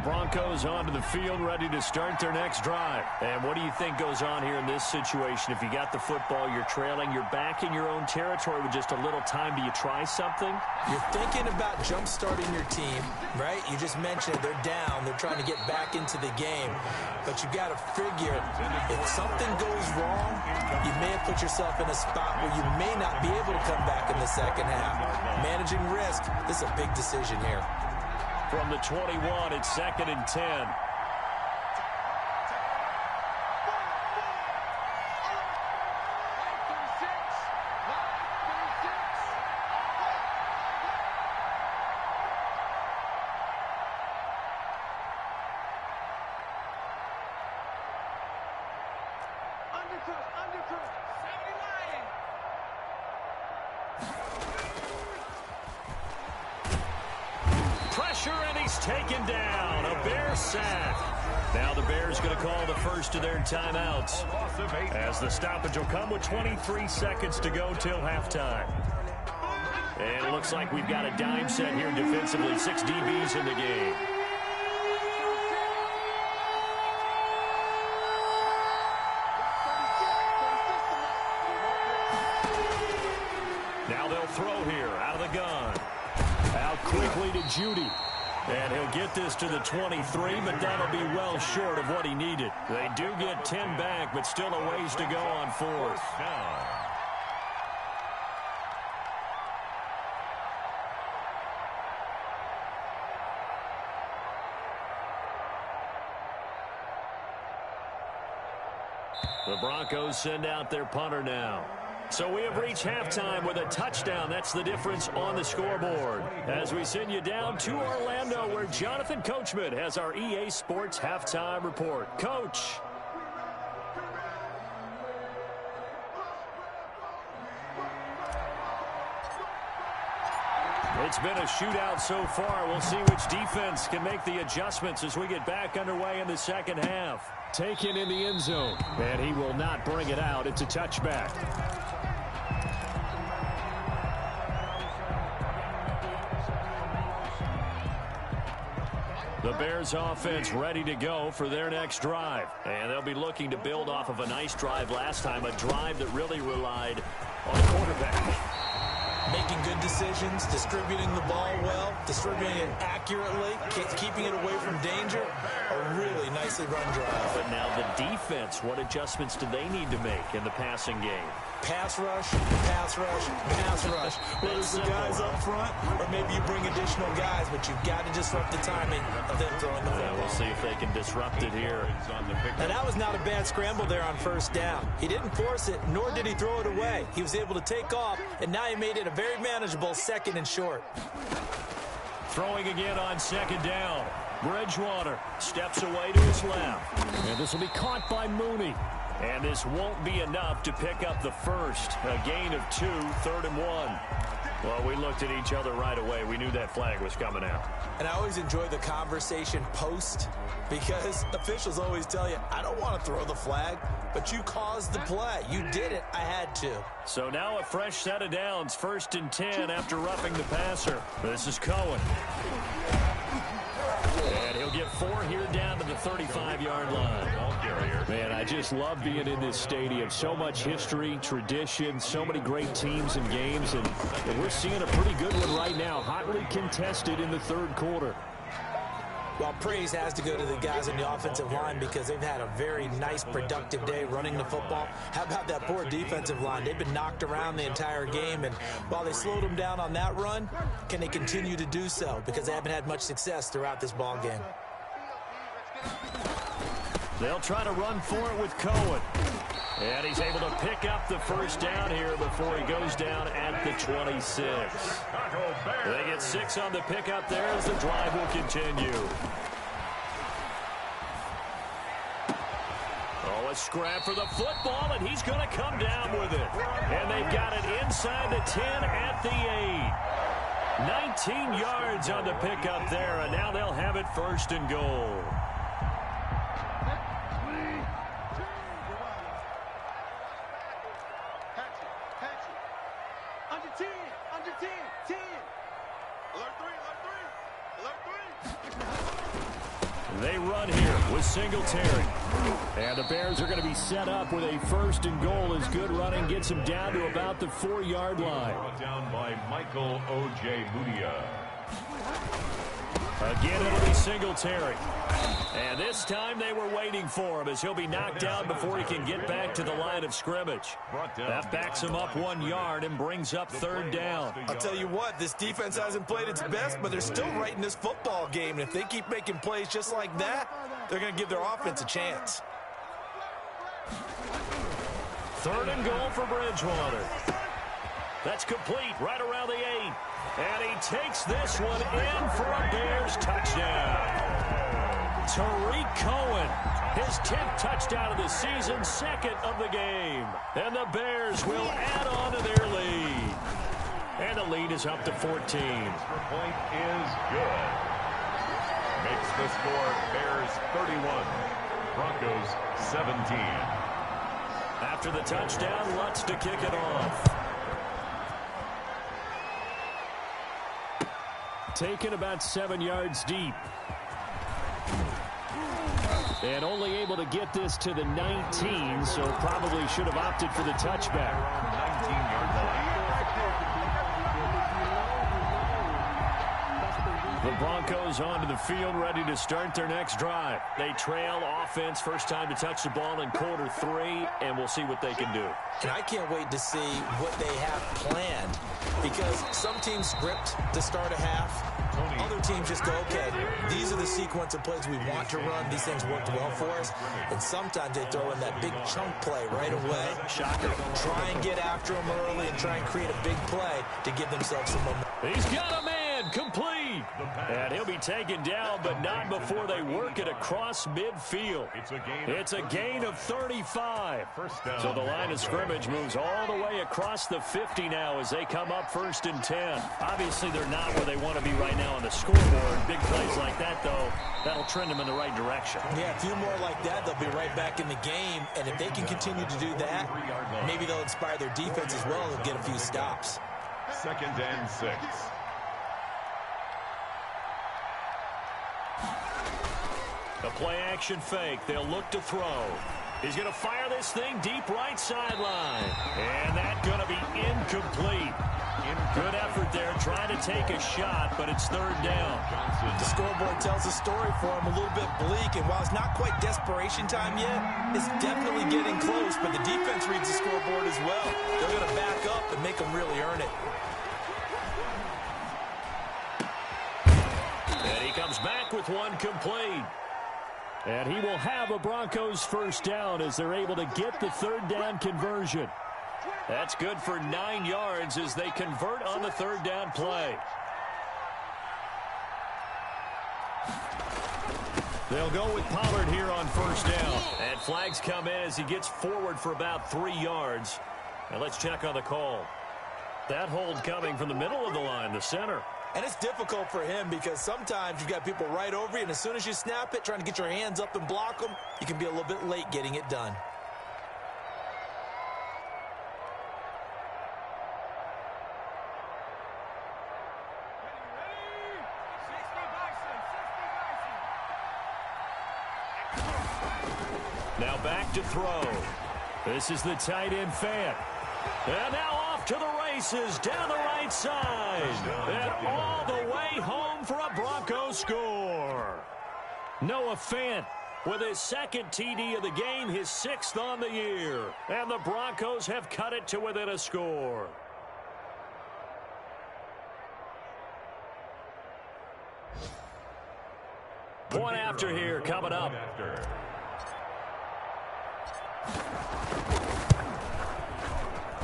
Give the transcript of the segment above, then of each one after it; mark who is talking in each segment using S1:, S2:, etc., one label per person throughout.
S1: Broncos onto the field, ready to start their next drive. And what do you think goes on here in this situation? If you got the football, you're trailing, you're back in your own territory with just a little time. Do you try something?
S2: You're thinking about jump-starting your team, right? You just mentioned it. They're down. They're trying to get back into the game. But you got to figure, if something goes wrong, you may have put yourself in a spot where you may not be able to come back in the second half. Managing risk, this is a big decision here.
S1: From the 21, it's 2nd and 10. And he's taken down. A Bear sack. Now the Bears going to call the first of their timeouts, as the stoppage will come with 23 seconds to go till halftime. And it looks like we've got a dime set here defensively. 6 DBs in the game. Now they'll throw here out of the gun. Out quickly to Judy. And he'll get this to the 23, but that'll be well short of what he needed. They do get 10 back, but still a ways to go on 4th. The Broncos send out their punter now. So we have reached halftime with a touchdown. That's the difference on the scoreboard. As we send you down to Orlando, where Jonathan Coachman has our EA Sports Halftime Report. Coach. It's been a shootout so far. We'll see which defense can make the adjustments as we get back underway in the second half. Taken in the end zone, and he will not bring it out. It's a touchback. The Bears offense ready to go for their next drive. And they'll be looking to build off of a nice drive last time, a drive that really relied on the quarterback.
S2: Making good decisions, distributing the ball well, distributing it accurately, keeping it away from danger. A really nicely run drive.
S1: But now the defense, what adjustments do they need to make in the passing game?
S2: Pass rush, pass rush, pass rush. Whether it's the guys up front or maybe you bring additional guys, but you've got to disrupt the timing of them throwing the football.
S1: We'll see if they can disrupt it here.
S2: And that was not a bad scramble there on first down. He didn't force it, nor did he throw it away. He was able to take off, and now he made it a very manageable 2nd and short.
S1: Throwing again on 2nd down. Bridgewater steps away to his left. And this will be caught by Mooney. And this won't be enough to pick up the first. A gain of 2, 3rd and 1. Well, we looked at each other right away. We knew that flag was coming out.
S2: And I always enjoy the conversation post, because officials always tell you, I don't want to throw the flag, but you caused the play. You did it. I had to.
S1: So now a fresh set of downs. 1st and 10 after roughing the passer. This is Cohen. And he'll get 4 here down to the 35-yard line. Man, I just love being in this stadium. So much history, tradition, so many great teams and games. And we're seeing a pretty good one right now. Hotly contested in the 3rd quarter.
S2: Well, praise has to go to the guys on the offensive line because they've had a very nice, productive day running the football. How about that poor defensive line? They've been knocked around the entire game, and while they slowed them down on that run, can they continue to do so? Because they haven't had much success throughout this ball game.
S1: They'll try to run for it with Cohen. And he's able to pick up the first down here before he goes down at the 26. They get 6 on the pickup there as the drive will continue. Oh, a scrap for the football, and he's going to come down with it. And they've got it inside the 10 at the 8. 19 yards on the pickup there, and now they'll have it 1st and goal. They run here with Singletary. And the Bears are going to be set up with a 1st and goal as good running gets them down to about the 4-yard line.
S3: Brought down by Michael O.J. Mudia.
S1: Again, it'll be Singletary. And this time they were waiting for him as he'll be knocked down before he can get back to the line of scrimmage. That backs him up 1 yard and brings up 3rd down.
S2: I'll tell you what, this defense hasn't played its best, but they're still right in this football game. And if they keep making plays just like that, they're going to give their offense a chance.
S1: 3rd and goal for Bridgewater. That's complete right around the 8. And he takes this one in for a Bears touchdown. Tariq Cohen, his 10th touchdown of the season, 2nd of the game. And the Bears will add on to their lead. And the lead is up to 14.
S3: Extra point is good. Makes the score Bears 31, Broncos 17.
S1: After the touchdown, Lutz to kick it off. Taken about 7 yards deep. And only able to get this to the 19, so probably should have opted for the touchback.
S3: 19-yard line.
S1: The Broncos onto the field, ready to start their next drive. They trail offense, first time to touch the ball in quarter 3, and we'll see what they can do.
S2: And I can't wait to see what they have planned, because some teams script to start a half. Other teams just go, okay, these are the sequence of plays we want to run. These things worked well for us. And sometimes they throw in that big chunk play right away.
S1: Shocker.
S2: Try and get after them early and try and create a big play to give themselves some momentum.
S1: He's got a man, complete. And he'll be taken down, but not before they work it across midfield. It's a gain of 35. So the line of scrimmage moves all the way across the 50 now as they come up 1st and 10. Obviously, they're not where they want to be right now on the scoreboard. Big plays like that, though, that'll trend them in the right direction.
S2: Yeah, a few more like that, they'll be right back in the game. And if they can continue to do that, maybe they'll inspire their defense as well. They'll get a few stops.
S3: 2nd and 6.
S1: The play-action fake. They'll look to throw. He's going to fire this thing deep right sideline. And that's going to be incomplete. Good effort there, trying to take a shot, but it's 3rd down.
S2: The scoreboard tells a story for him, a little bit bleak, and while it's not quite desperation time yet, it's definitely getting close, but the defense reads the scoreboard as well. They're going to back up and make them really earn it.
S1: And he comes back with one complete. And he will have a Broncos 1st down as they're able to get the 3rd down conversion. That's good for 9 yards as they convert on the 3rd down play. They'll go with Pollard here on 1st down. And flags come in as he gets forward for about 3 yards. And let's check on the call. That hold coming from the middle of the line, the center.
S2: And it's difficult for him because sometimes you've got people right over you, and as soon as you snap it, trying to get your hands up and block them, you can be a little bit late getting it done.
S1: Now back to throw. This is the tight end Fant. And now off to the races down the right side. And all the way home for a Broncos score. Noah Fant with his 2nd TD of the game, his 6th on the year. And the Broncos have cut it to within a score. Point after here coming up.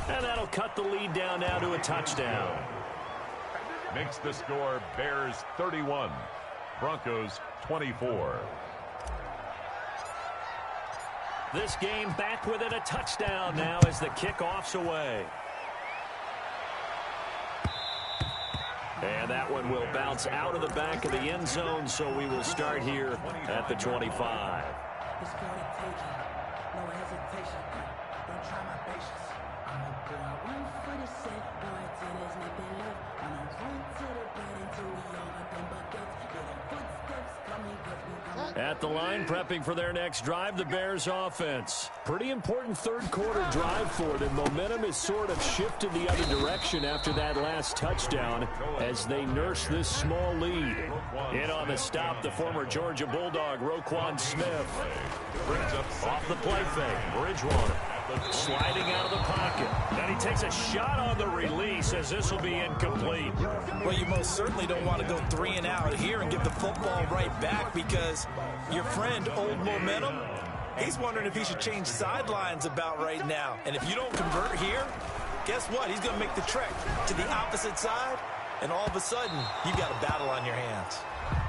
S1: And that'll cut the lead down now to a touchdown.
S3: Makes the score Bears 31, Broncos 24.
S1: This game back within a touchdown now as the kickoff's away. And that one will bounce out of the back of the end zone, so we will start here at the 25.
S4: No hesitation, don't try my patience. I'ma go out one for the set, boy, till there's nothing left. I'ma run to the bed until we all got them buckets. Yeah, the footsteps coming, cause we
S1: At the line, prepping for their next drive, the Bears offense. Pretty important third quarter drive for them. Momentum has sort of shifted the other direction after that last touchdown as they nurse this small lead. In on the stop, the former Georgia Bulldog, Roquan Smith. Brings up off the play fake. Bridgewater sliding out of the pocket. And he takes a shot on the release as this will be incomplete.
S2: Well, you most certainly don't want to go 3 and out here and give the football right back because your friend, Old Momentum, he's wondering if he should change sidelines about right now. And if you don't convert here, guess what? He's going to make the trek to the opposite side, and all of a sudden, you've got a battle on your hands.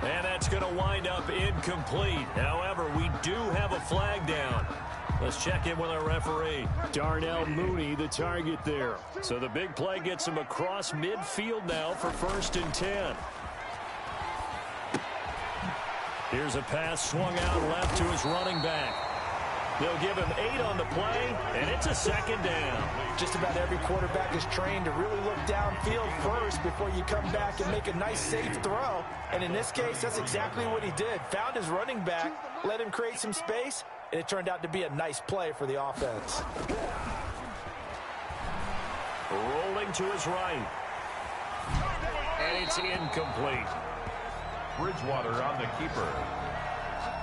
S1: And that's going to wind up incomplete. However, we do have a flag down. Let's check in with our referee. Darnell Mooney, the target there. So the big play gets him across midfield now for 1st and 10. Here's a pass swung out left to his running back. They'll give him 8 on the play, and it's a 2nd down.
S2: Just about every quarterback is trained to really look downfield first before you come back and make a nice, safe throw. And in this case, that's exactly what he did. Found his running back, let him create some space, and it turned out to be a nice play for the offense.
S1: Rolling to his right. And it's incomplete.
S3: Bridgewater on the keeper.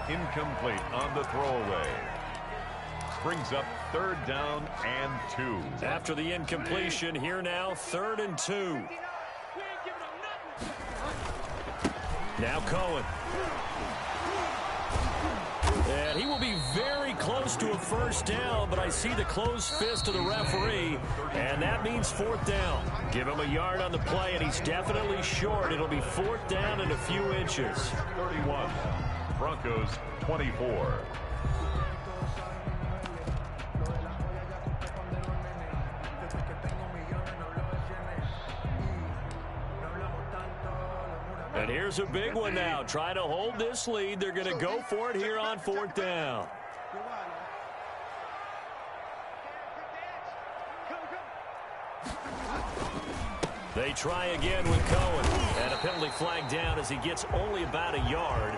S3: Incomplete on the throwaway. Brings up 3rd down and 2.
S1: After the incompletion, here now, 3rd and 2. Now Cohen. And he will be very close to a 1st down, but I see the closed fist of the referee, and that means 4th down. Give him a yard on the play, and he's definitely short. It'll be 4th down and a few inches.
S3: 31. Broncos 24.
S1: And here's a big one now. Trying to hold this lead. They're going to go for it here on 4th down. They try again with Cohen. And a penalty flag down as he gets only about a yard.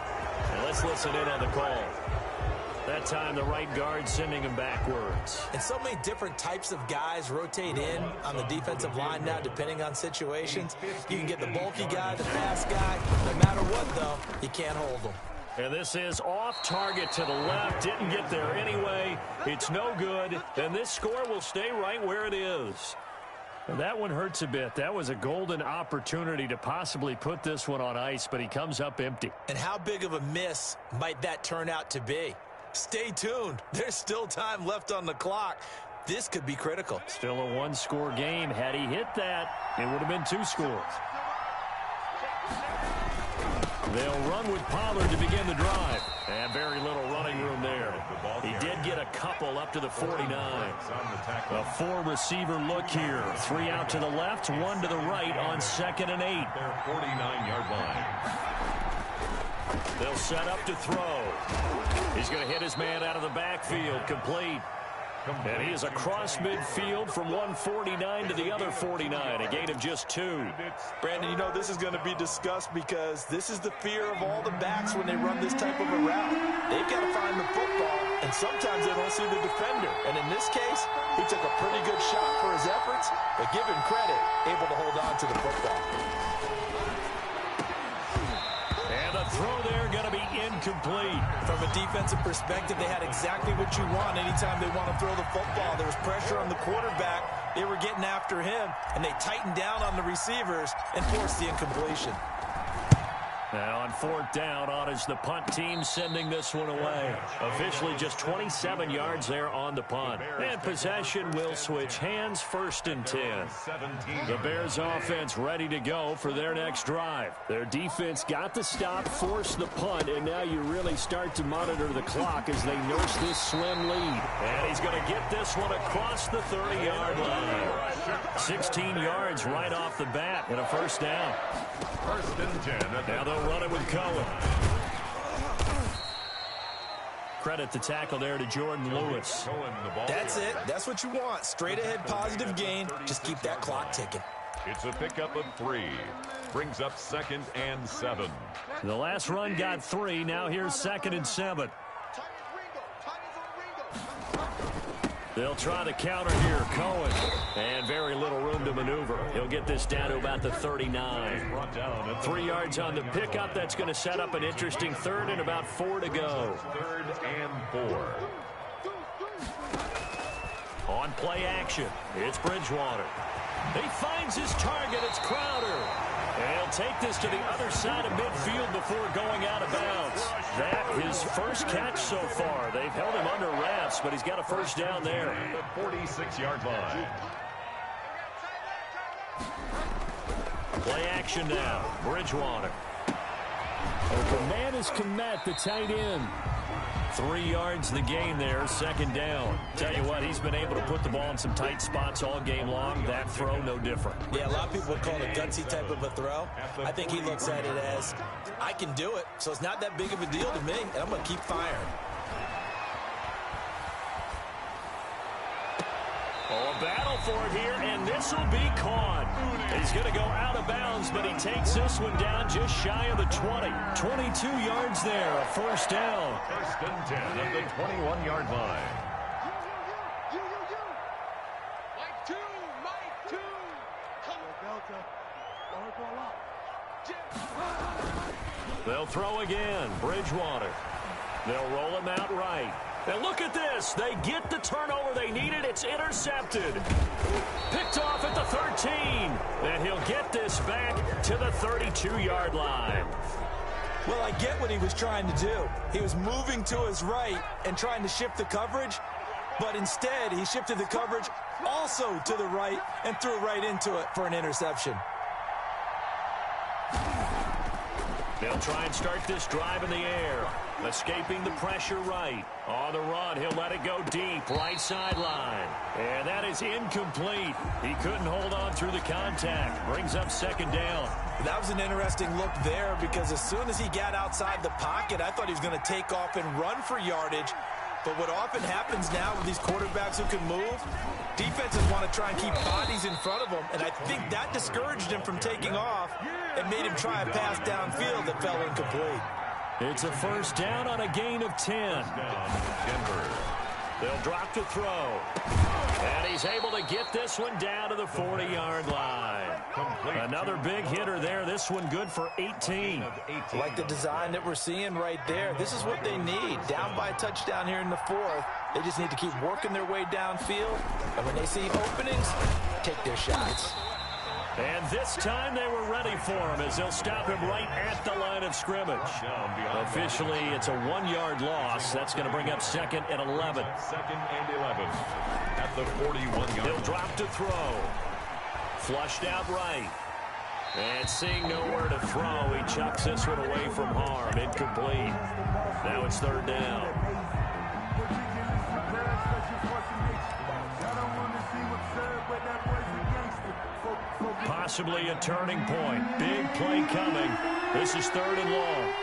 S1: And let's listen in on the call. That time, the right guard sending him backwards.
S2: And so many different types of guys rotate in on the defensive line now, depending on situations. You can get the bulky guy, the fast guy. No matter what, though, you can't hold them.
S1: And this is off target to the left. Didn't get there anyway. It's no good. And this score will stay right where it is. And that one hurts a bit. That was a golden opportunity to possibly put this one on ice, but he comes up empty.
S2: And how big of a miss might that turn out to be? Stay tuned. There's still time left on the clock. This could be critical.
S1: Still a 1-score game. Had he hit that, it would have been 2 scores. They'll run with Pollard to begin the drive. And very little running room there. He did get a couple up to the 49. A 4-receiver look here. 3 out to the left, 1 to the right on 2nd and 8.
S3: Their 49-yard line.
S1: They'll set up to throw. He's going to hit his man out of the backfield. Complete. And he is across midfield from 149 to the other 49. A gain of just 2.
S2: Brandon, you know this is going to be discussed because this is the fear of all the backs when they run this type of a route. They've got to find the football, and sometimes they don't see the defender. And in this case, he took a pretty good shot for his efforts, but give him credit, able to hold on to the football.
S1: And the throw there going to be incomplete.
S2: From a defensive perspective, they had exactly what you want anytime they want to throw the football. There was pressure on the quarterback. They were getting after him, and they tightened down on the receivers and forced the incompletion.
S1: Now on 4th down, on is the punt team sending this one away. Officially just 27 yards there on the punt. And possession will switch hands, 1st and 10. The Bears offense ready to go for their next drive. Their defense got the stop, forced the punt, and now you really start to monitor the clock as they nurse this slim lead. And he's going to get this one across the 30-yard line. 16 yards right off the bat and a 1st down.
S3: 1st and 10.
S1: Now they'll run it with Cohen. Credit the tackle there to Jordan Lewis.
S2: That's it. That's what you want. Straight ahead positive gain. Just keep that clock ticking.
S3: It's a pickup of 3. Brings up 2nd and 7.
S1: The last run got 3. Now here's 2nd and 7. They'll try the counter here. Cohen. And very little room to maneuver. He'll get this down to about the 39. 3 yards on the pickup. That's going to set up an interesting 3rd and about 4 to go.
S3: 3rd and 4.
S1: On play action, it's Bridgewater. He finds his target. It's Crowder. And he'll take this to the other side of midfield before going out of bounds. That his first catch so far. They've held him under wraps, but he's got a first down there.
S3: The 46-yard line.
S1: Play action now. Bridgewater.
S5: Open man is Komet, the tight end.
S1: 3 yards the gain there, 2nd down. Tell you what, he's been able to put the ball in some tight spots all game long. That throw, no different.
S2: Yeah, a lot of people would call it a gutsy type of a throw. I think he looks at it as, I can do it, so it's not that big of a deal to me, and I'm going to keep firing.
S1: Oh, a battle for it here, and this will be caught. He's going to go out of bounds, but he takes this one down just shy of the 20. 22 yards there, a first down.
S3: 1st and 10 at the 21-yard line.
S1: They'll throw again. Bridgewater. They'll roll him out right. And look at this. They get the turnover they needed. It's intercepted. Picked off at the 13. And he'll get this back to the 32-yard line.
S2: Well, I get what he was trying to do. He was moving to his right and trying to shift the coverage, but instead he shifted the coverage also to the right and threw right into it for an interception.
S1: They'll try and start this drive in the air. Escaping the pressure right. On the run, he'll let it go deep. Right sideline. And that is incomplete. He couldn't hold on through the contact. Brings up 2nd down.
S2: That was an interesting look there because as soon as he got outside the pocket, I thought he was going to take off and run for yardage. But what often happens now with these quarterbacks who can move, defenses want to try and keep bodies in front of them, and I think that discouraged him from taking off and made him try a pass downfield that fell incomplete.
S1: It's a first down on a gain of 10.
S3: Denver.
S1: They'll drop to throw. And he's able to get this one down to the 40-yard line. Another big hitter there. This one good for 18.
S2: Like the design that we're seeing right there. This is what they need. Down by a touchdown here in the 4th. They just need to keep working their way downfield. And when they see openings, take their shots.
S1: And this time they were ready for him as they'll stop him right at the line of scrimmage. Officially, it's a 1-yard loss. That's going to bring up 2nd and 11.
S3: 2nd and 11 at the 41-yard line.
S1: He'll drop to throw. Flushed out right. And seeing nowhere to throw, he chucks this one away from harm. Incomplete. Now it's 3rd down. Possibly a turning point. Big play coming. This is 3rd and long.